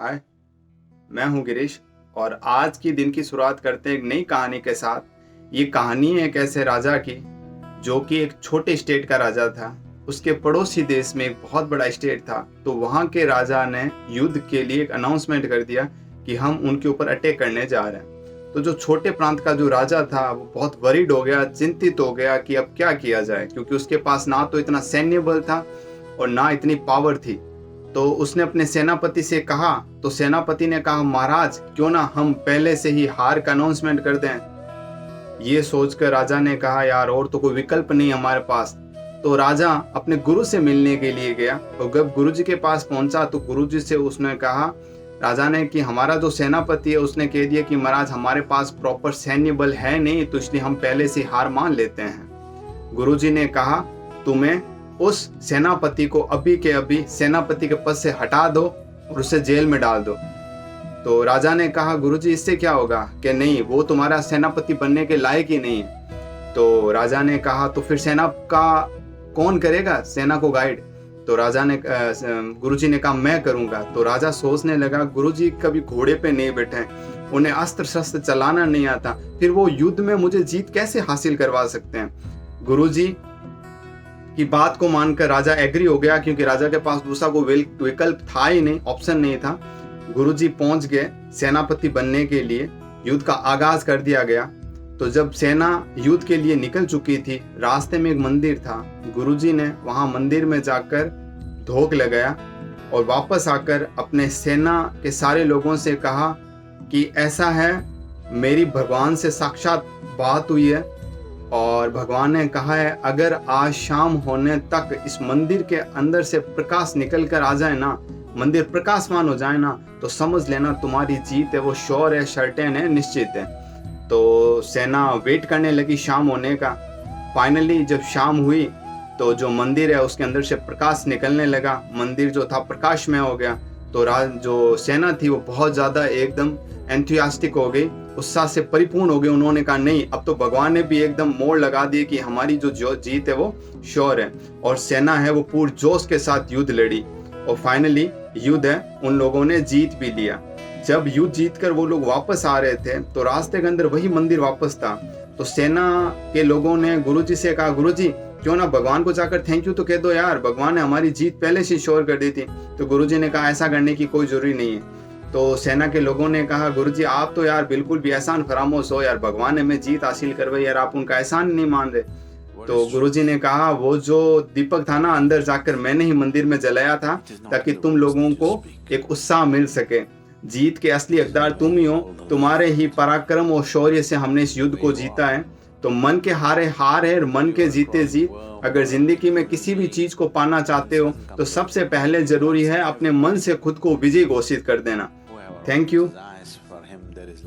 हाय, मैं हूँ गिरीश और आज की दिन की शुरुआत करते हैं एक नई कहानी के साथ। ये कहानी है एक ऐसे राजा की जो कि एक छोटे स्टेट का राजा था। उसके पड़ोसी देश में एक बहुत बड़ा स्टेट था, तो वहाँ के राजा ने युद्ध के लिए एक अनाउंसमेंट कर दिया कि हम उनके ऊपर अटैक करने जा रहे हैं। तो जो छोटे प्रांत का जो राजा था वो बहुत वरीड हो गया, चिंतित हो गया कि अब क्या किया जाए, क्योंकि उसके पास ना तो इतना सैन्य बल था और ना इतनी पावर थी। तो उसने अपने सेनापति से कहा, तो सेनापति ने कहा, महाराज क्यों ना हम पहले से ही हार का अनाउंसमेंट कर दें। ये सोचकर राजा ने कहा, यार और तो कोई विकल्प नहीं हमारे पास। तो राजा अपने गुरु से मिलने के लिए गया और जब गुरुजी के पास पहुंचा तो गुरुजी से उसने कहा, राजा ने, कि हमारा जो सेनापति है उसने कह दिया कि महाराज हमारे पास प्रॉपर सैन्य बल है नहीं, तो इसलिए हम पहले से हार मान लेते हैं। गुरुजी ने कहा, तुम्हें उस सेनापति को अभी के अभी सेनापति के पद से हटा दो और उसे जेल में डाल दो। तो राजा ने कहा, गुरुजी इससे क्या होगा? कि नहीं, वो तुम्हारा सेनापति बनने के लायक ही नहीं है। तो राजा ने कहा, तो फिर सेना का कौन करेगा, सेना को गाइड? तो गुरुजी ने कहा, मैं करूंगा। तो राजा सोचने लगा, गुरुजी कभी घोड़े पे नहीं बैठे, उन्हें अस्त्र शस्त्र चलाना नहीं आता, फिर वो युद्ध में मुझे जीत कैसे हासिल करवा सकते हैं। गुरुजी की बात को मानकर राजा एग्री हो गया, क्योंकि राजा के पास दूसरा कोई विकल्प था ही नहीं, ऑप्शन नहीं था। गुरुजी पहुंच गए सेनापति बनने के लिए, युद्ध का आगाज कर दिया गया। तो जब सेना युद्ध के लिए निकल चुकी थी, रास्ते में एक मंदिर था। गुरुजी ने वहां मंदिर में जाकर धोख लगाया और वापस आकर अपने सेना के सारे लोगों से कहा कि ऐसा है, मेरी भगवान से साक्षात बात हुई है और भगवान ने कहा है, अगर आज शाम होने तक इस मंदिर के अंदर से प्रकाश निकल कर आ जाए ना, मंदिर प्रकाशमान हो जाए ना, तो समझ लेना तुम्हारी जीत है, वो श्योर है, सर्टेन है, निश्चित है। तो सेना वेट करने लगी शाम होने का। फाइनली जब शाम हुई तो जो मंदिर है उसके अंदर से प्रकाश निकलने लगा, मंदिर जो था प्रकाशमय हो गया। तो जो सेना थी वो बहुत ज़्यादा एकदम एंथुसियास्टिक हो गई, उत्साह से परिपूर्ण हो गई। उन्होंने कहा, नहीं, अब तो भगवान ने भी एकदम मोड़ लगा दी कि हमारी जो जीत है वो श्योर है। और सेना है वो पूरे जोश के साथ युद्ध लड़ी और फाइनली युद्ध है उन लोगों ने जीत भी लिया। जब युद्ध जीतकर वो लोग वापस आ रहे थे तो रास्ते के अंदर वही मंदिर वापस था। तो सेना के लोगों ने गुरुजी से कहा, गुरुजी क्यों ना भगवान को जाकर थैंक यू तो कह दो यार, भगवान ने हमारी जीत पहले से श्योर कर दी थी। तो गुरुजी ने कहा, ऐसा करने की कोई जरूरी नहीं है। तो सेना के लोगों ने कहा, गुरुजी आप तो यार बिल्कुल भी एहसान फरामोश हो यार, भगवान ने हमें जीत हासिल करवाई यार, आप उनका एहसान नहीं मान रहे। तो गुरुजी ने कहा, वो जो दीपक था ना अंदर जाकर मैंने ही मंदिर में जलाया था, ताकि तुम लोगों को एक उत्साह मिल सके। जीत के असली हकदार तुम ही हो, तुम्हारे ही पराक्रम और शौर्य से हमने इस युद्ध को जीता है। तो मन के हारे हार है और मन के जीते जीत। अगर जिंदगी में किसी भी चीज को पाना चाहते हो तो सबसे पहले जरूरी है अपने मन से खुद को विजयी घोषित कर देना। Thank you.